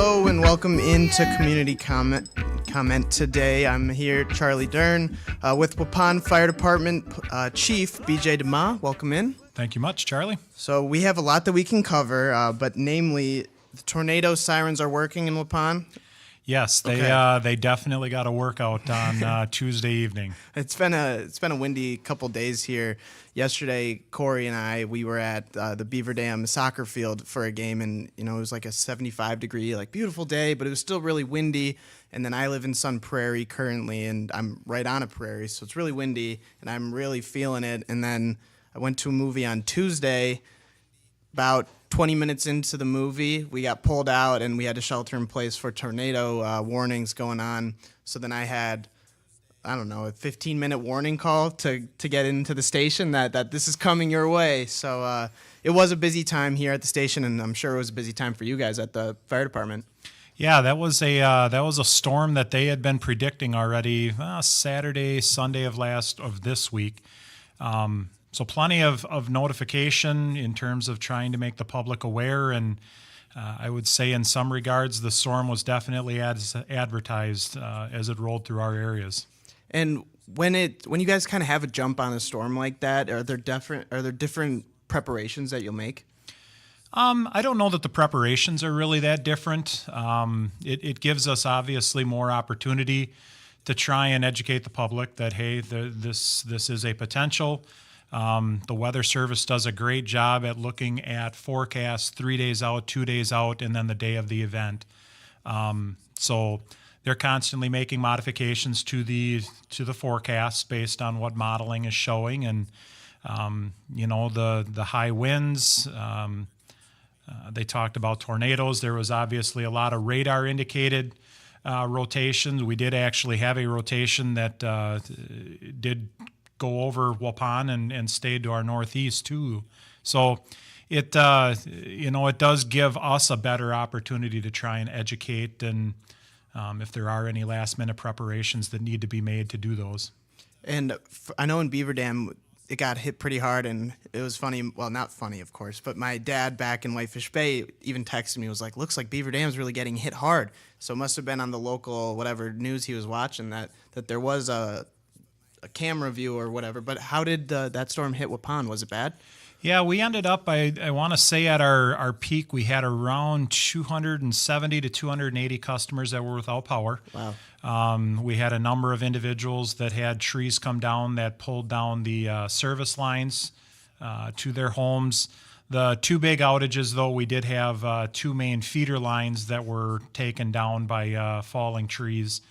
Hello and welcome into Community Comment today. I'm here, Charlie Dern, with Waupun Fire Department Chief BJ DeMa. Welcome in. Thank you much, Charlie. So we have a lot that we can cover, but namely, the tornado sirens are working in Waupun. Yes, they definitely got a workout on Tuesday evening. It's been a windy couple days here. Yesterday, Corey and we were at the Beaver Dam soccer field for a game, and it was like a 75-degree, beautiful day, but it was still really windy. And then I live in Sun Prairie currently, and I'm right on a prairie, so it's really windy, and I'm really feeling it. And then I went to a movie on Tuesday. About 20 minutes into the movie, we got pulled out and we had to shelter in place for tornado warnings going on. So then I had, a 15-minute warning call to get into the station that this is coming your way. So it was a busy time here at the station, and I'm sure it was a busy time for you guys at the fire department. Yeah, that was a storm that they had been predicting already Saturday, Sunday of this week. So plenty of notification in terms of trying to make the public aware, and I would say in some regards the storm was definitely as advertised as it rolled through our areas. And when you guys kind of have a jump on a storm like that, are there different preparations that you'll make? I don't know that the preparations are really that different. It gives us obviously more opportunity to try and educate the public that hey, this is a potential. The Weather Service does a great job at looking at forecasts 3 days out, 2 days out, and then the day of the event. So they're constantly making modifications to the forecast based on what modeling is showing, and the high winds. They talked about tornadoes. There was obviously a lot of radar indicated rotations. We did actually have a rotation that did go over Waupun and stayed to our northeast too. So it does give us a better opportunity to try and educate, and if there are any last minute preparations that need to be made to do those. And I know in Beaver Dam it got hit pretty hard, and it was funny. Well, not funny, of course, but my dad back in Whitefish Bay even texted me, was like, looks like Beaver Dam's really getting hit hard. So it must have been on the local whatever news he was watching that there was a camera view or whatever. But how did that storm hit Waupun? Was it bad? Yeah, we ended up, I want to say at our peak, we had around 270 to 280 customers that were without power. Wow. We had a number of individuals that had trees come down that pulled down the service lines to their homes. The two big outages, though, we did have two main feeder lines that were taken down by falling trees.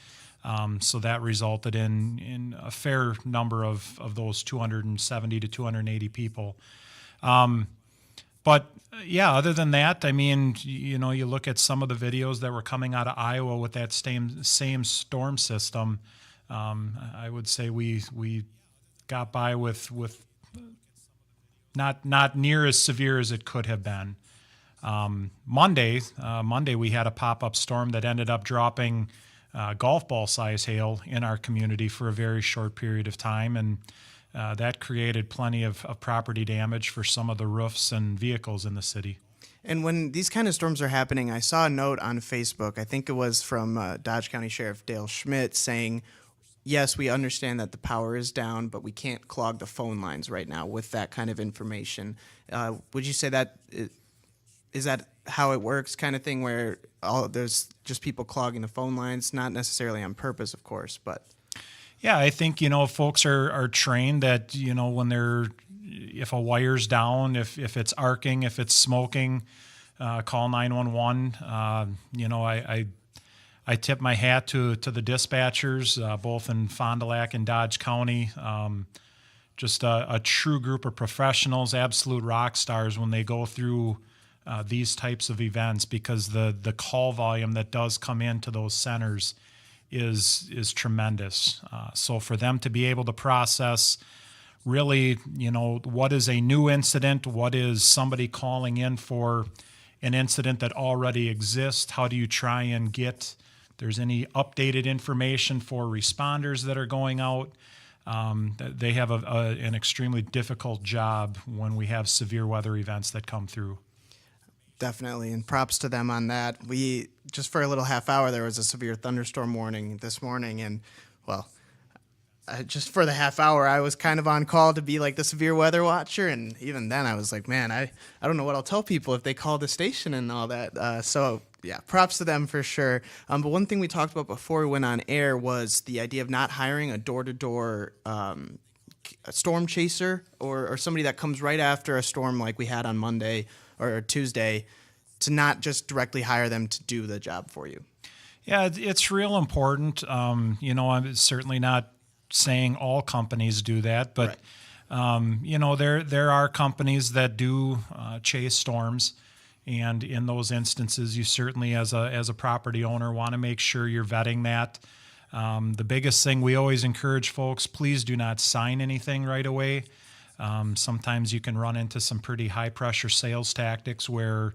So that resulted in a fair number of those 270 to 280 people. But yeah, other than that, I mean, you look at some of the videos that were coming out of Iowa with that same storm system. I would say we got by with not near as severe as it could have been. Monday we had a pop-up storm that ended up dropping golf ball size hail in our community for a very short period of time, and that created plenty of property damage for some of the roofs and vehicles in the city. And when these kind of storms are happening, I saw a note on Facebook, I think it was from Dodge County Sheriff Dale Schmidt, saying, yes, we understand that the power is down, but we can't clog the phone lines right now with that kind of information. Would you say that is that how it works, kind of thing, where there's just people clogging the phone lines, not necessarily on purpose, of course, but... Yeah, I think, folks are trained that, if a wire's down, if it's arcing, if it's smoking, call 911. I tip my hat to the dispatchers, both in Fond du Lac and Dodge County. Just a true group of professionals, absolute rock stars when they go through these types of events, because the call volume that does come into those centers is tremendous. So for them to be able to process really, what is a new incident, what is somebody calling in for an incident that already exists, how do you try and get, if there's any updated information for responders that are going out. They have an extremely difficult job when we have severe weather events that come through. Definitely, and props to them on that. We just for a little half hour there was a severe thunderstorm warning this morning, and well, just for the half hour I was kind of on call to be like the severe weather watcher, and even then I was like, man, I don't know what I'll tell people if they call the station and all that. So yeah, props to them for sure. But one thing we talked about before we went on air was the idea of not hiring a door-to-door a storm chaser or somebody that comes right after a storm like we had on Monday or Tuesday, to not just directly hire them to do the job for you. Yeah, it's real important. I'm certainly not saying all companies do that, but right. There are companies that do chase storms, and in those instances, you certainly, as a property owner, want to make sure you're vetting that. The biggest thing we always encourage folks: please do not sign anything right away. Sometimes you can run into some pretty high pressure sales tactics where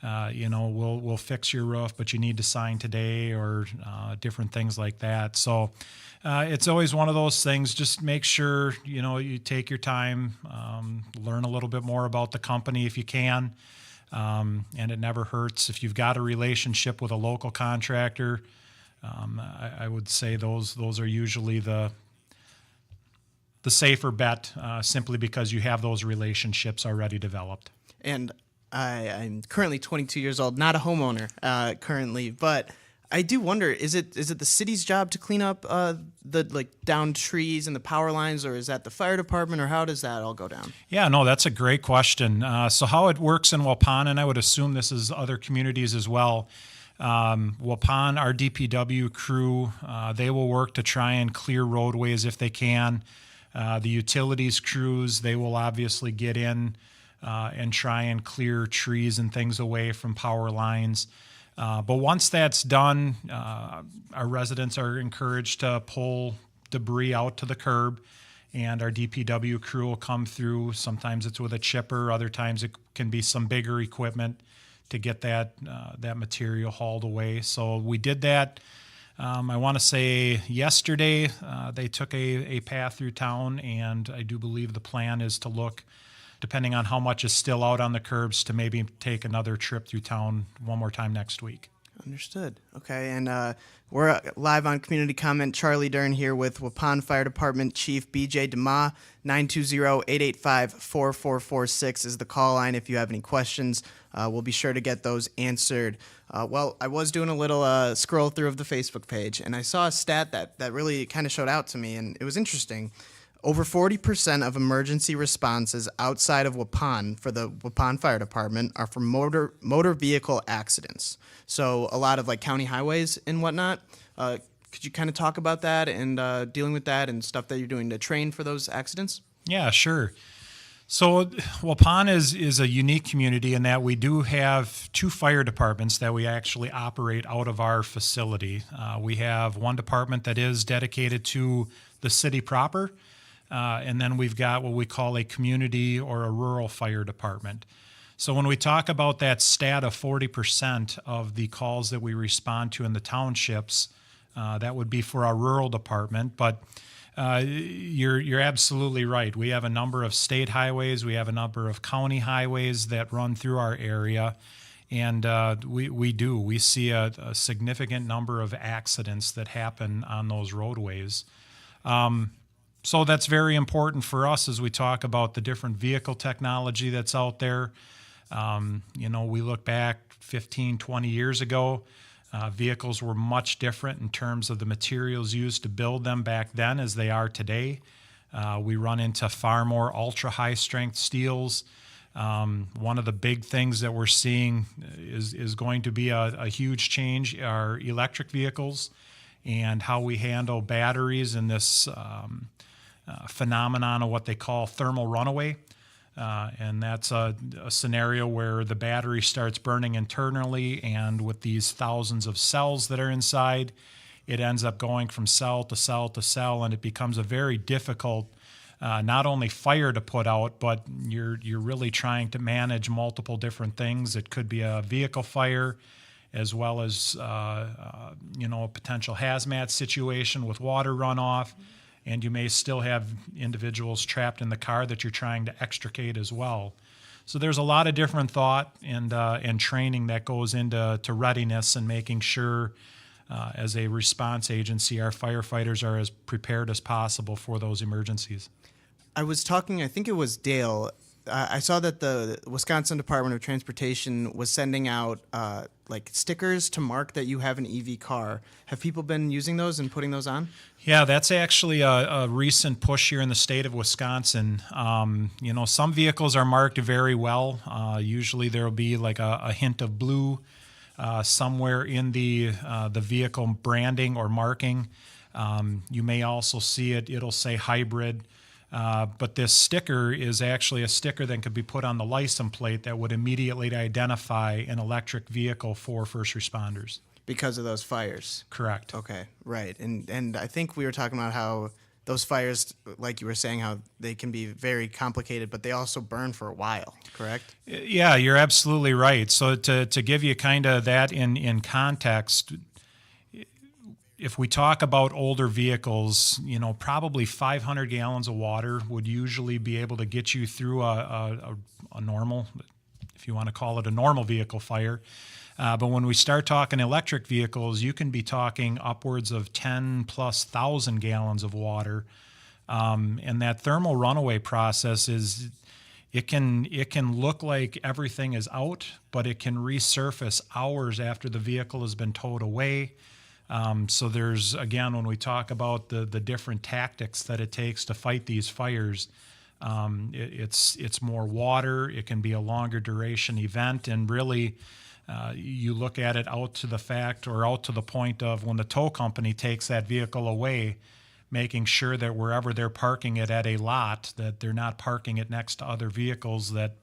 we'll fix your roof, but you need to sign today, or different things like that. So it's always one of those things. Just make sure you take your time, learn a little bit more about the company if you can, and it never hurts. If you've got a relationship with a local contractor, I would say those are usually the safer bet, simply because you have those relationships already developed. And I'm currently 22 years old, not a homeowner currently, but I do wonder, is it the city's job to clean up the downed trees and the power lines, or is that the fire department, or how does that all go down? Yeah, no, that's a great question. So how it works in Waupun, and I would assume this is other communities as well. Waupun, our DPW crew, they will work to try and clear roadways if they can. The utilities crews, they will obviously get in and try and clear trees and things away from power lines. But once that's done, our residents are encouraged to pull debris out to the curb, and our DPW crew will come through. Sometimes it's with a chipper, other times it can be some bigger equipment to get that material hauled away. So we did that. I want to say yesterday they took a path through town, and I do believe the plan is to look, depending on how much is still out on the curbs, to maybe take another trip through town one more time next week. Understood. Okay, and we're live on Community Comment. Charlie Dern here with Waupun Fire Department Chief BJ DeMa. 920-885-4446 is the call line if you have any questions. We'll be sure to get those answered. Well, I was doing a little scroll through of the Facebook page, and I saw a stat that really kind of showed out to me, and it was interesting. Over 40% of emergency responses outside of Waupun for the Waupun Fire Department are from motor vehicle accidents. So a lot of county highways and whatnot. Could you kind of talk about that and dealing with that and stuff that you're doing to train for those accidents? Yeah, sure. So Waupun is a unique community in that we do have two fire departments that we actually operate out of our facility. We have one department that is dedicated to the city proper, and then we've got what we call a community or a rural fire department. So when we talk about that stat of 40% of the calls that we respond to in the townships, that would be for our rural department. But you're absolutely right. We have a number of state highways. We have a number of county highways that run through our area. And we see a significant number of accidents that happen on those roadways. So that's very important for us as we talk about the different vehicle technology that's out there. We look back 15, 20 years ago, vehicles were much different in terms of the materials used to build them back then as they are today. We run into far more ultra high strength steels. One of the big things that we're seeing is going to be a huge change are electric vehicles and how we handle batteries in this phenomenon of what they call thermal runaway. And that's a scenario where the battery starts burning internally, and with these thousands of cells that are inside, it ends up going from cell to cell to cell, and it becomes a very difficult not only fire to put out, but you're really trying to manage multiple different things. It could be a vehicle fire, as well as a potential hazmat situation with water runoff. And you may still have individuals trapped in the car that you're trying to extricate as well. So there's a lot of different thought and training that goes into readiness and making sure as a response agency, our firefighters are as prepared as possible for those emergencies. I was talking, I think it was Dale. I saw that the Wisconsin Department of Transportation was sending out like stickers to mark that you have an EV car. Have people been using those and putting those on? Yeah, that's actually a recent push here in the state of Wisconsin. Some vehicles are marked very well. Usually there will be like a hint of blue somewhere in the vehicle branding or marking. You may also see it'll say hybrid. But this sticker is actually a sticker that could be put on the license plate that would immediately identify an electric vehicle for first responders. Because of those fires. Correct. Okay, right. And I think we were talking about how those fires, like you were saying, how they can be very complicated, but they also burn for a while, correct? Yeah, you're absolutely right. So to give you kind of that in context, if we talk about older vehicles, probably 500 gallons of water would usually be able to get you through a normal, if you want to call it a normal vehicle fire. But when we start talking electric vehicles, you can be talking upwards of 10 plus thousand gallons of water. And that thermal runaway process it can look like everything is out, but it can resurface hours after the vehicle has been towed away. So there's, again, when we talk about the different tactics that it takes to fight these fires, it's more water, it can be a longer duration event, and really you look at it out to the point of when the tow company takes that vehicle away, making sure that wherever they're parking it at a lot, that they're not parking it next to other vehicles, that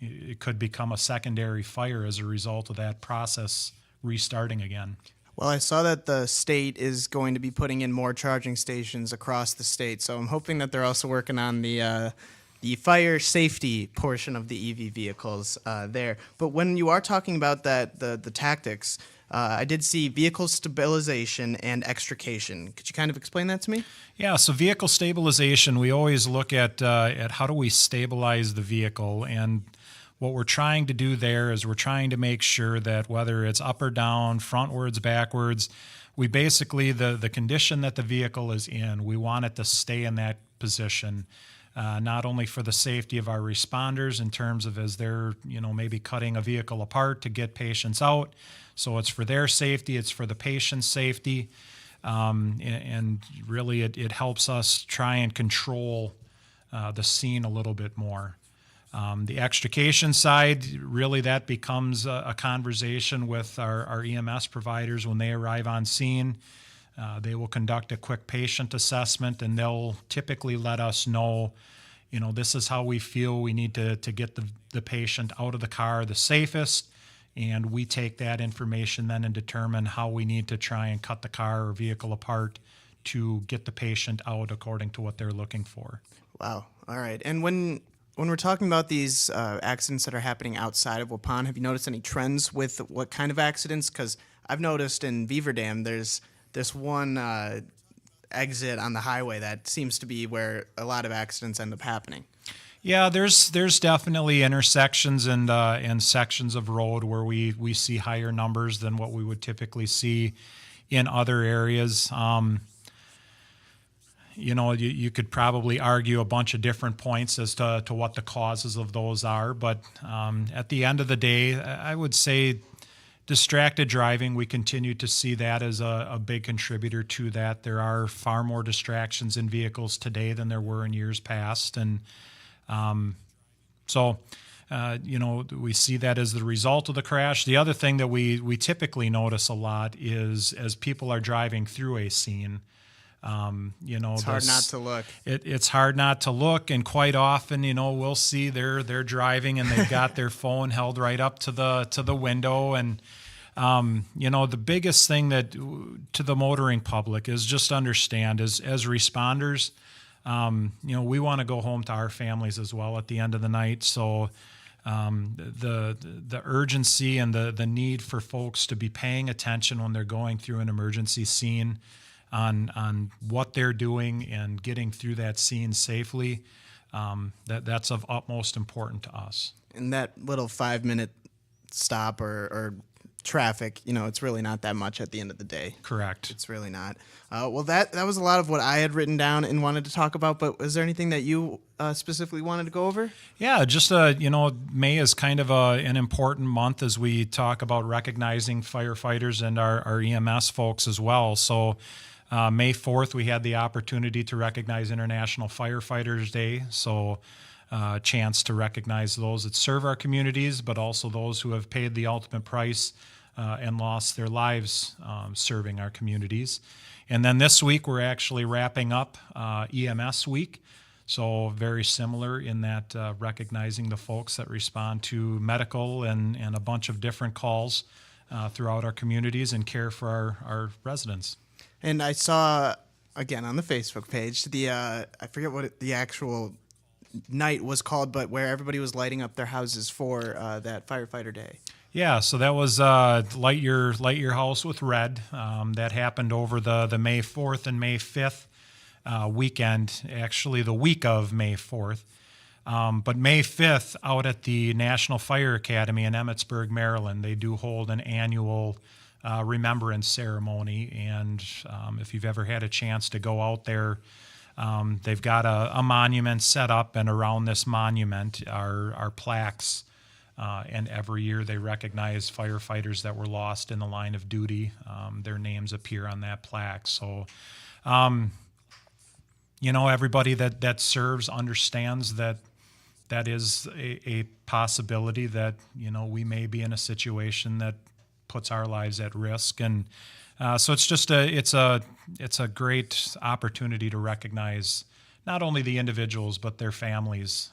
it could become a secondary fire as a result of that process restarting again. Well, I saw that the state is going to be putting in more charging stations across the state, so I'm hoping that they're also working on the fire safety portion of the EV vehicles there. But when you are talking about that, the tactics, I did see vehicle stabilization and extrication. Could you kind of explain that to me? Yeah, so vehicle stabilization, we always look at how do we stabilize the vehicle, and what we're trying to do there is we're trying to make sure that whether it's up or down, frontwards, backwards, we basically, the condition that the vehicle is in, we want it to stay in that position, not only for the safety of our responders in terms of as they're, maybe cutting a vehicle apart to get patients out. So it's for their safety, it's for the patient's safety, and really it helps us try and control the scene a little bit more. The extrication side, really that becomes a conversation with our EMS providers when they arrive on scene. They will conduct a quick patient assessment, and they'll typically let us know, this is how we feel we need to get the patient out of the car the safest, and we take that information then and determine how we need to try and cut the car or vehicle apart to get the patient out according to what they're looking for. Wow. All right. And when we're talking about these accidents that are happening outside of Waupun, have you noticed any trends with what kind of accidents? Because I've noticed in Beaver Dam, there's this one exit on the highway that seems to be where a lot of accidents end up happening. Yeah, there's definitely intersections and sections of road where we see higher numbers than what we would typically see in other areas. You could probably argue a bunch of different points as to what the causes of those are, but at the end of the day, I would say distracted driving, we continue to see that as a big contributor to that. There are far more distractions in vehicles today than there were in years past, and we see that as the result of the crash. The other thing that we typically notice a lot is as people are driving through a scene, it's hard not to look. It's hard not to look, and quite often, we'll see they're driving and they've got their phone held right up to the window, and the biggest thing that to the motoring public is just understand as responders, we want to go home to our families as well at the end of the night. So the urgency and the need for folks to be paying attention when they're going through an emergency scene on what they're doing and getting through that scene safely, that's of utmost importance to us. And that little 5 minute stop or traffic, it's really not that much at the end of the day. Correct. It's really not. Well, that was a lot of what I had written down and wanted to talk about. But is there anything that you specifically wanted to go over? Yeah, just May is kind of an important month as we talk about recognizing firefighters and our EMS folks as well. So May 4th, we had the opportunity to recognize International Firefighters Day. So chance to recognize those that serve our communities, but also those who have paid the ultimate price and lost their lives serving our communities. And then this week, we're actually wrapping up EMS week. So very similar in that recognizing the folks that respond to medical and a bunch of different calls throughout our communities and care for our residents. And I saw, again, on the Facebook page, I forget what the actual night was called, but where everybody was lighting up their houses for that firefighter day. Yeah, so that was light your house with red. That happened over the May 4th and May 5th weekend, actually the week of May 4th. But May 5th, out at the National Fire Academy in Emmitsburg, Maryland, they do hold an annual remembrance ceremony. And if you've ever had a chance to go out there, they've got a monument set up, and around this monument are plaques. And every year they recognize firefighters that were lost in the line of duty. Their names appear on that plaque. So, everybody that serves understands that is a possibility that, we may be in a situation that puts our lives at risk. And so it's just it's a great opportunity to recognize not only the individuals, but their families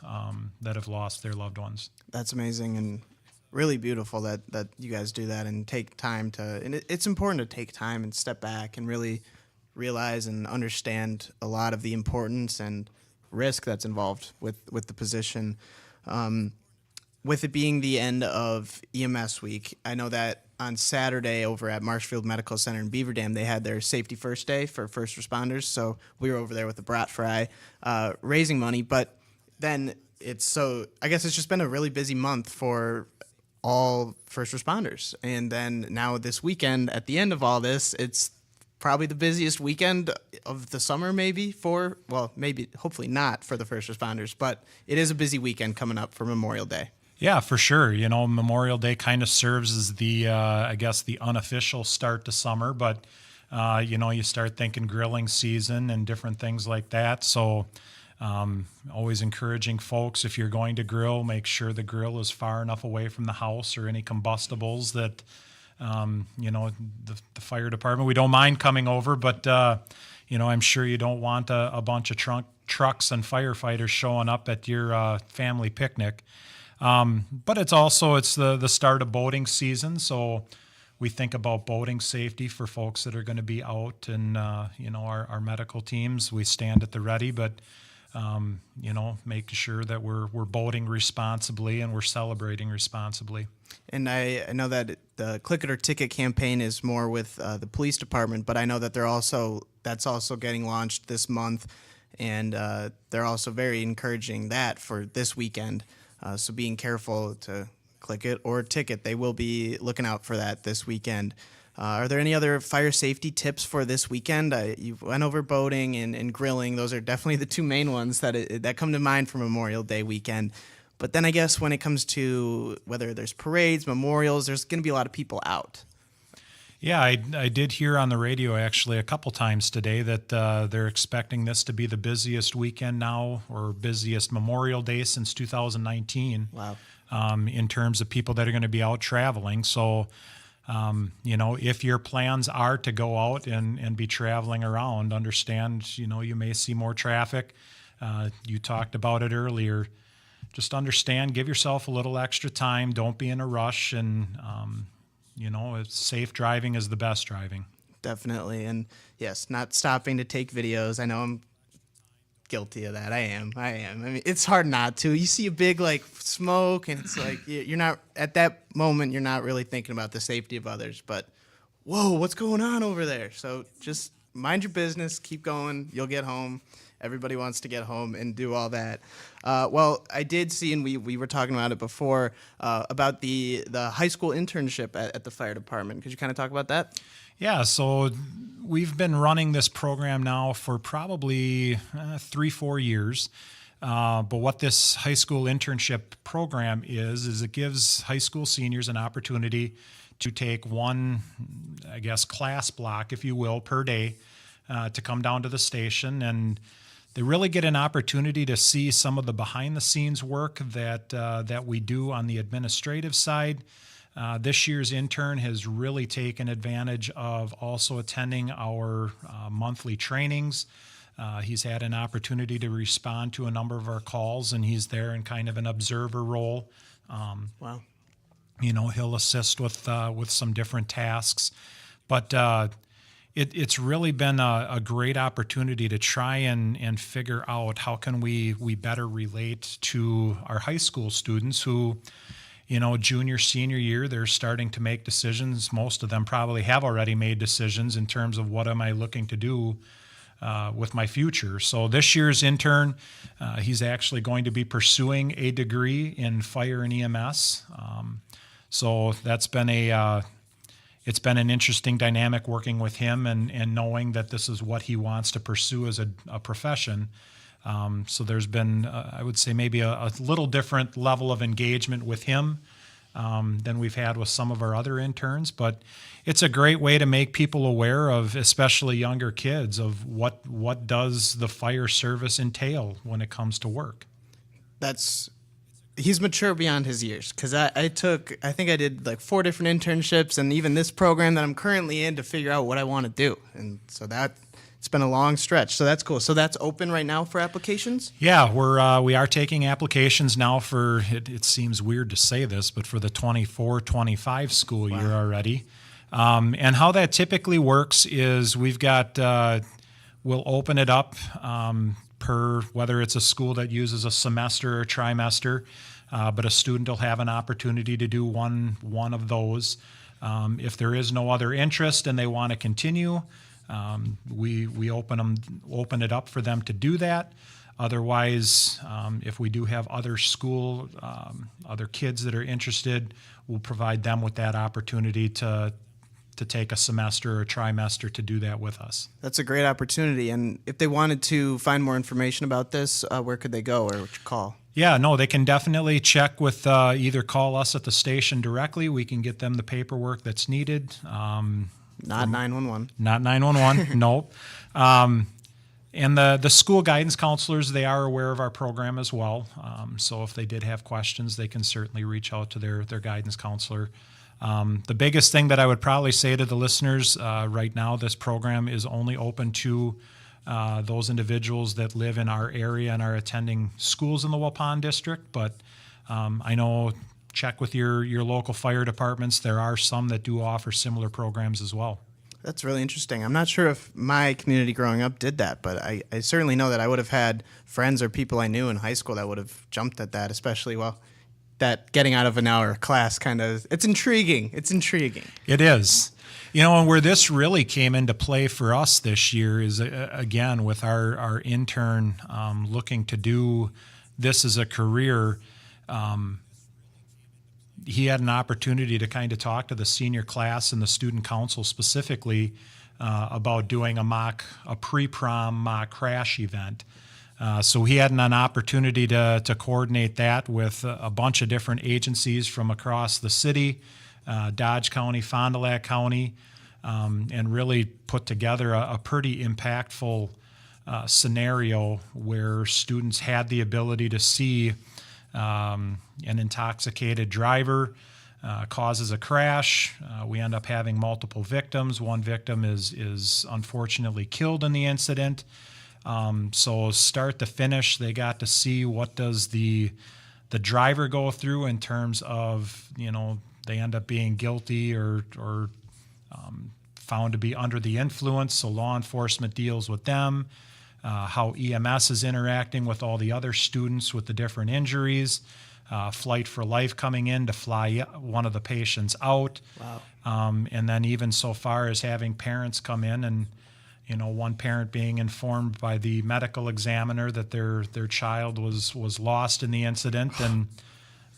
that have lost their loved ones. That's amazing and really beautiful that you guys do that and take time and it's important to take time and step back and really realize and understand a lot of the importance and risk that's involved with the position. With it being the end of EMS week, I know that on Saturday over at Marshfield Medical Center in Beaver Dam, they had their Safety First Day for first responders. So we were over there with the Brat Fry raising money. But then I guess it's just been a really busy month for all first responders. And then now this weekend, at the end of all this, it's probably the busiest weekend of the summer, maybe hopefully not for the first responders, but it is a busy weekend coming up for Memorial Day. Yeah, for sure. Memorial Day kind of serves as the unofficial start to summer, but, you start thinking grilling season and different things like that. So always encouraging folks, if you're going to grill, make sure the grill is far enough away from the house or any combustibles that, the fire department, we don't mind coming over, but, I'm sure you don't want a bunch of trucks and firefighters showing up at your family picnic. But it's the start of boating season, so we think about boating safety for folks that are going to be out, and our medical teams, we stand at the ready, but making sure that we're boating responsibly and we're celebrating responsibly. And I know that the Click It or Ticket campaign is more with the police department, but I know that that's also getting launched this month, and they're also very encouraging that for this weekend. So being careful to click it or ticket. They will be looking out for that this weekend. Are there any other fire safety tips for this weekend? You went over boating and grilling. Those are definitely the two main ones that come to mind for Memorial Day weekend. But then I guess when it comes to whether there's parades, memorials, there's going to be a lot of people out. Yeah, I did hear on the radio actually a couple times today that they're expecting this to be the busiest weekend now, or busiest Memorial Day since 2019. Wow. In terms of people that are going to be out traveling. So, if your plans are to go out and be traveling around, understand, you may see more traffic. You talked about it earlier. Just understand, give yourself a little extra time. Don't be in a rush, and safe driving is the best driving. Definitely. And yes, not stopping to take videos. I know I'm guilty of that. I am. I mean, it's hard not to. You see a big smoke, and it's like you're not at that moment. You're not really thinking about the safety of others. But whoa, what's going on over there? So just mind your business, keep going, you'll get home. Everybody wants to get home and do all that. Well, I did see, and we were talking about it before, about the high school internship at the fire department. Could you kind of talk about that? Yeah, so we've been running this program now for probably 3-4 years. But what this high school internship program is it gives high school seniors an opportunity to take one, I guess, class block, if you will, per day to come down to the station. And they really get an opportunity to see some of the behind-the-scenes work that we do on the administrative side. This year's intern has really taken advantage of also attending our monthly trainings. He's had an opportunity to respond to a number of our calls, and he's there in kind of an observer role. Wow. He'll assist with some different tasks, but it's really been a great opportunity to try and figure out how can we better relate to our high school students who, junior, senior year, they're starting to make decisions. Most of them probably have already made decisions in terms of what am I looking to do with my future. So this year's intern, he's actually going to be pursuing a degree in fire and EMS. So that's been it's been an interesting dynamic working with him and knowing that this is what he wants to pursue as a profession. So there's been, I would say, maybe a little different level of engagement with him than we've had with some of our other interns. But it's a great way to make people aware of, especially younger kids, of what does the fire service entail when it comes to work. He's mature beyond his years, because I think I did like 4 different internships and even this program that I'm currently in to figure out what I want to do. And so it's been a long stretch. So that's cool. So that's open right now for applications? Yeah, we are taking applications now for, it seems weird to say this, but for the 24-25 school year already. And how that typically works is we'll open it up per whether it's a school that uses a semester or trimester, but a student will have an opportunity to do one of those. If there is no other interest and they want to continue, we open it up for them to do that. Otherwise, if we do have other kids that are interested, we'll provide them with that opportunity to take a semester or trimester to do that with us. That's a great opportunity. And if they wanted to find more information about this, where could they go or would you call? Yeah, no, they can definitely check with either call us at the station directly. We can get them the paperwork that's needed. Not 911. Not 911, nope. And the school guidance counselors, they are aware of our program as well. So if they did have questions, they can certainly reach out to their guidance counselor. The biggest thing that I would probably say to the listeners right now, this program is only open to those individuals that live in our area and are attending schools in the Waupun district. But I know, check with your local fire departments. There are some that do offer similar programs as well. That's really interesting. I'm not sure if my community growing up did that, but I certainly know that I would have had friends or people I knew in high school that would have jumped at that, especially, that getting out of an hour class it's intriguing. It's intriguing. It is. And where this really came into play for us this year is, again, with our intern looking to do this as a career. He had an opportunity to kind of talk to the senior class and the student council specifically about doing a pre-prom mock crash event. So he had an opportunity to coordinate that with a bunch of different agencies from across the city, Dodge County, Fond du Lac County, and really put together a pretty impactful scenario where students had the ability to see an intoxicated driver causes a crash. We end up having multiple victims. One victim is unfortunately killed in the incident. So start to finish, they got to see what does the driver go through in terms of, they end up being guilty or found to be under the influence. So law enforcement deals with them. How EMS is interacting with all the other students with the different injuries, Flight for Life coming in to fly one of the patients out. Wow. And then even so far as having parents come in and, one parent being informed by the medical examiner that their child was lost in the incident, and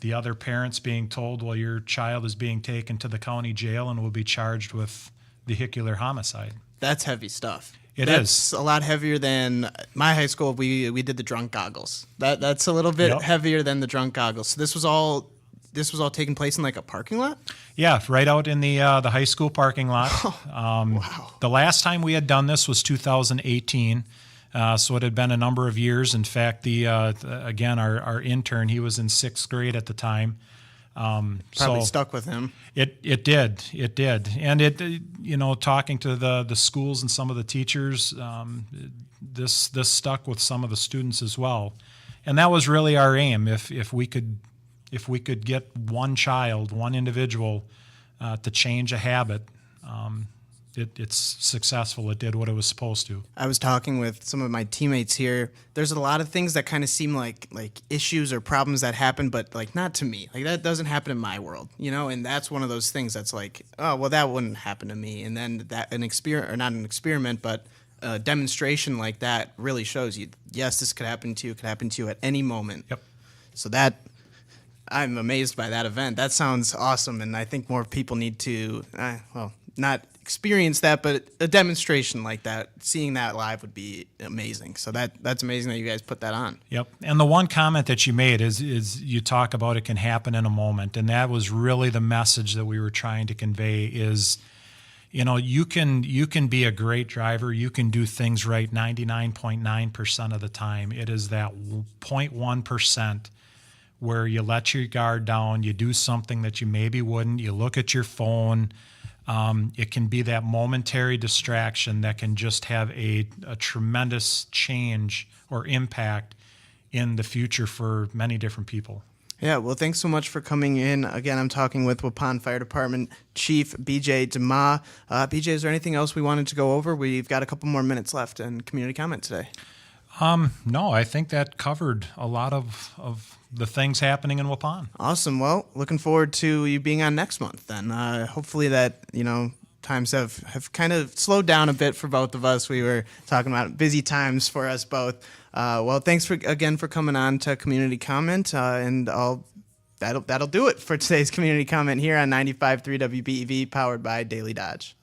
the other parents being told, well, your child is being taken to the county jail and will be charged with vehicular homicide. That's heavy stuff. That's a lot heavier than my high school. We did the drunk goggles. That's a little bit heavier than the drunk goggles. So this was all taking place in like a parking lot? Yeah, right out in the high school parking lot. Wow. The last time we had done this was 2018, so it had been a number of years. In fact, again, our intern, he was in 6th grade at the time. Probably stuck with him. It did, and talking to the schools and some of the teachers, this stuck with some of the students as well, and that was really our aim. If we could get one child, one individual, to change a habit, it's successful. It did what it was supposed to. I was talking with some of my teammates here. There's a lot of things that kind of seem like issues or problems that happen, but like not to me. Like that doesn't happen in my world, and that's one of those things that's like, oh, well, that wouldn't happen to me. And then not an experiment, but a demonstration like that really shows you, yes, this could happen to you. It could happen to you at any moment. Yep. So I'm amazed by that event. That sounds awesome, and I think more people need to, not experience that, but a demonstration like that, seeing that live would be amazing. So that's amazing that you guys put that on. Yep. And the one comment that you made is you talk about it can happen in a moment, and that was really the message that we were trying to convey is, you can be a great driver. You can do things right 99.9% of the time. It is that 0.1% where you let your guard down, you do something that you maybe wouldn't, you look at your phone. It can be that momentary distraction that can just have a tremendous change or impact in the future for many different people. Yeah, well, thanks so much for coming in. Again, I'm talking with Waupun Fire Department Chief BJ DeMa. BJ, is there anything else we wanted to go over? We've got a couple more minutes left in community comment today. No, I think that covered a lot of the things happening in Waupun. Awesome. Well, looking forward to you being on next month then. Hopefully that, times have kind of slowed down a bit for both of us. We were talking about busy times for us both. Well, thanks again for coming on to Community Comment, and that'll do it for today's Community Comment here on 95.3 WBEV, powered by Daily Dodge.